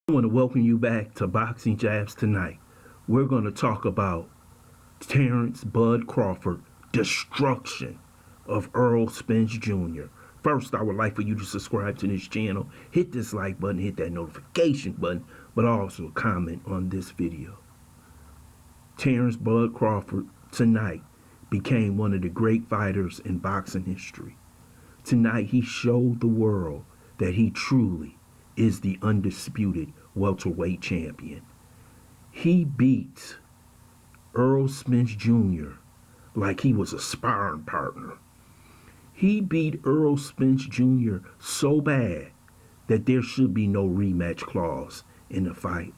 I want to welcome you back to Boxing Jabs tonight. We're going to talk about Terrance "Bud" Crawford destruction of Errol Spence Jr. First, I would like for you to subscribe to this channel, hit this like button, hit that notification button, but also comment on this video. Terrance "Bud" Crawford tonight became one of the great fighters in boxing history. Tonight, he showed the world that he truly is the undisputed welterweight champion. He beat Errol Spence Jr. like he was a sparring partner. He beat Errol Spence Jr. so bad that there should be no rematch clause in the fight.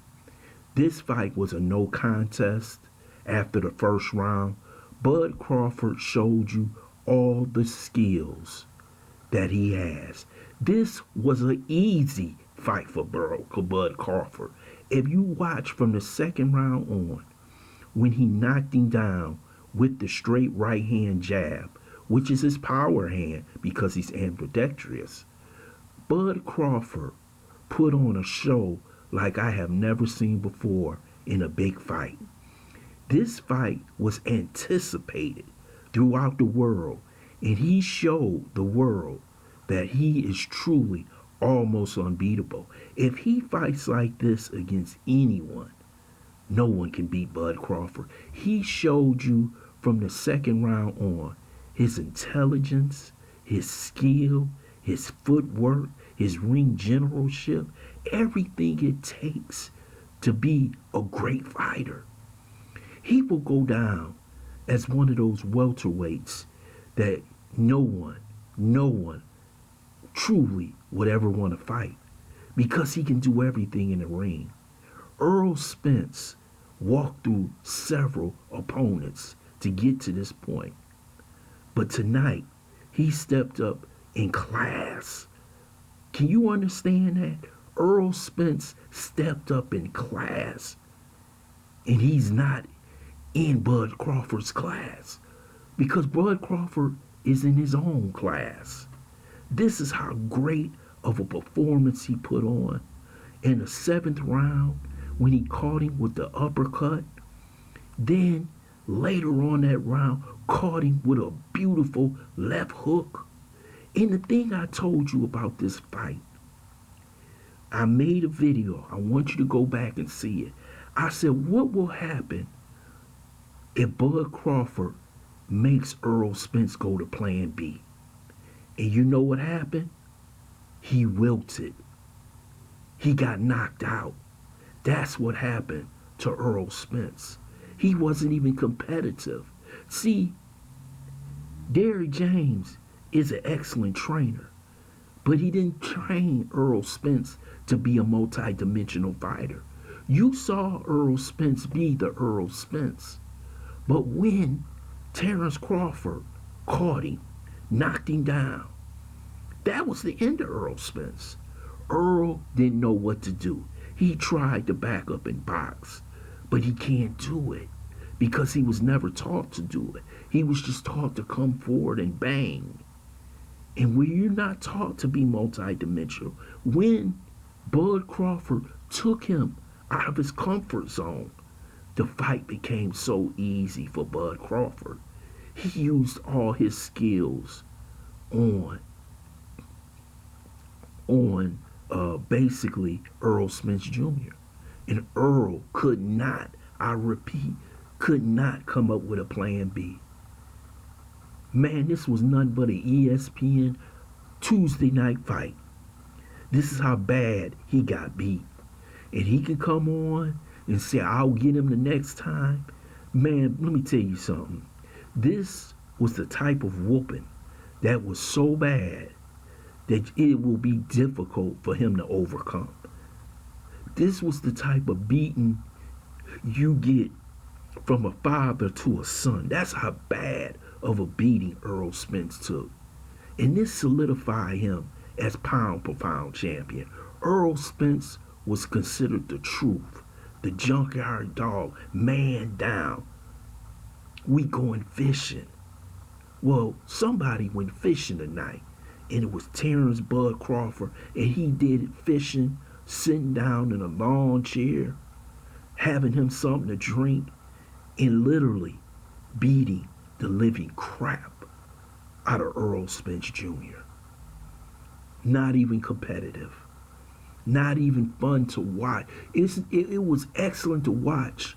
This fight was a no contest. After the first round, Bud Crawford showed you all the skills that he has. This was an easy fight for Bud Crawford. If you watch from the second round on, when he knocked him down with the straight right hand jab, which is his power hand because he's ambidextrous, Bud Crawford put on a show like I have never seen before in a big fight. This fight was anticipated throughout the world, and he showed the world that he is truly almost unbeatable. If he fights like this against anyone, no one can beat Bud Crawford. He showed you from the second round on his intelligence, his skill, his footwork, his ring generalship, everything it takes to be a great fighter. He will go down as one of those welterweights that no one truly would ever want to fight because he can do everything in the ring. Errol Spence walked through several opponents to get to this point. But tonight, he stepped up in class. Can you understand that? Errol Spence stepped up in class. And he's not in Bud Crawford's class because Bud Crawford is in his own class. This is how great of a performance he put on. In the seventh round, when he caught him with the uppercut, then later on that round, caught him with a beautiful left hook. And the thing I told you about this fight, I made a video. I want you to go back and see it. I said, what will happen if Bud Crawford makes Errol Spence go to plan B? And you know what happened? He wilted. He got knocked out. That's what happened to Errol Spence. He wasn't even competitive. See, Derrick James is an excellent trainer, but he didn't train Errol Spence to be a multi-dimensional fighter. You saw Errol Spence be the Errol Spence. But when Terrance Crawford caught him, knocked him down, that was the end of Errol Spence. Errol didn't know what to do. He tried to back up and box, but he can't do it because he was never taught to do it. He was just taught to come forward and bang. And when you're not taught to be multidimensional, when Bud Crawford took him out of his comfort zone, the fight became so easy for Bud Crawford. He used all his skills on basically Errol Spence Jr. And Errol could not, I repeat, could not come up with a plan B. Man, this was none but an ESPN Tuesday night fight. This is how bad he got beat. And he can come on and say, I'll get him the next time. Man, let me tell you something. This was the type of whooping that was so bad that it will be difficult for him to overcome. This was the type of beating you get from a father to a son. That's how bad of a beating Errol Spence took. And this solidified him as pound for pound champion. Errol Spence was considered the truth, the junkyard dog, man down. We going fishing. Well, somebody went fishing tonight, and it was Terrance "Bud" Crawford, and he did fishing sitting down in a lawn chair, having him something to drink, and literally beating the living crap out of Errol Spence Jr. Not even competitive. Not even fun to watch. It was excellent to watch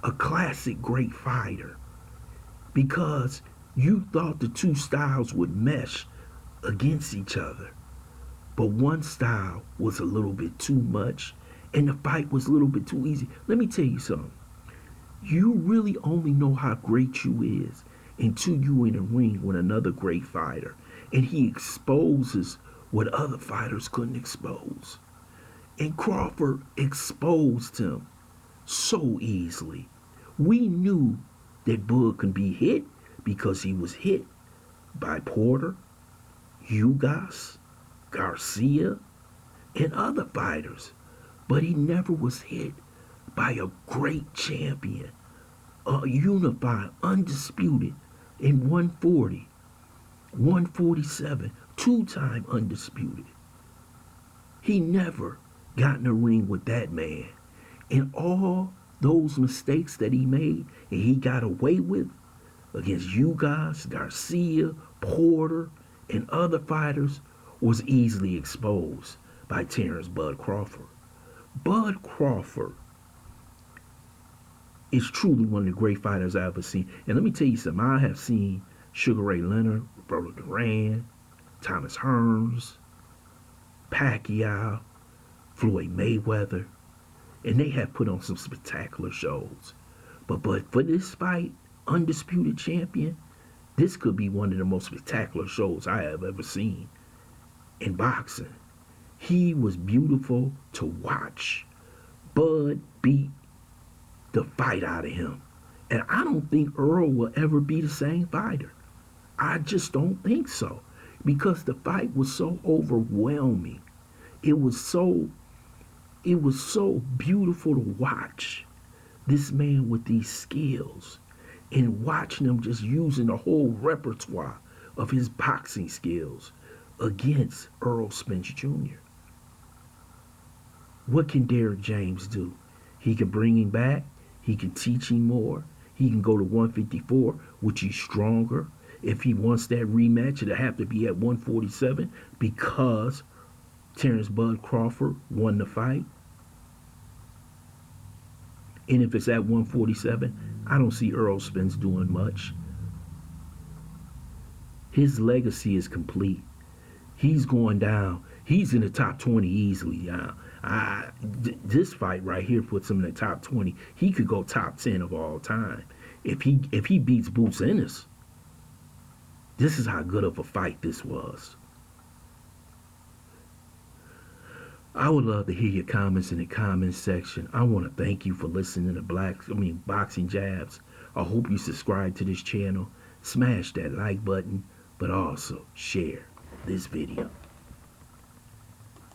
a classic great fighter because you thought the two styles would mesh against each other. But one style was a little bit too much and the fight was a little bit too easy. Let me tell you something. You really only know how great you is until you in a ring with another great fighter and he exposes what other fighters couldn't expose. And Crawford exposed him so easily. We knew that Bud could be hit because he was hit by Porter, Ugas, Garcia, and other fighters. But he never was hit by a great champion, a unified, undisputed in 140, 147, two-time undisputed. He never got in a ring with that man. And all those mistakes that he made and he got away with against Ugas, Garcia, Porter, and other fighters was easily exposed by Terrance Bud Crawford. Bud Crawford is truly one of the great fighters I've ever seen. And let me tell you something. I have seen Sugar Ray Leonard, Roberto Duran, Thomas Hearns, Pacquiao, Floyd Mayweather, and they have put on some spectacular shows. But for this fight, undisputed champion, this could be one of the most spectacular shows I have ever seen in boxing. He was beautiful to watch. Bud beat the fight out of him. And I don't think Earl will ever be the same fighter. I just don't think so. Because the fight was so overwhelming. It was so beautiful to watch this man with these skills and watching him just using the whole repertoire of his boxing skills against Errol Spence Jr. What can Derrick James do? He can bring him back. He can teach him more. He can go to 154, which he's stronger. If he wants that rematch, it'll have to be at 147 because Terrance Bud Crawford won the fight. And if it's at 147, I don't see Errol Spence doing much. His legacy is complete. He's going down. He's in the top 20 easily now. This fight right here puts him in the top 20. He could go top 10 of all time. If he beats Boots Ennis, this is how good of a fight this was. I would love to hear your comments in the comments section. I want to thank you for listening to Boxing Jabs. I hope you subscribe to this channel. Smash that like button, but also share this video.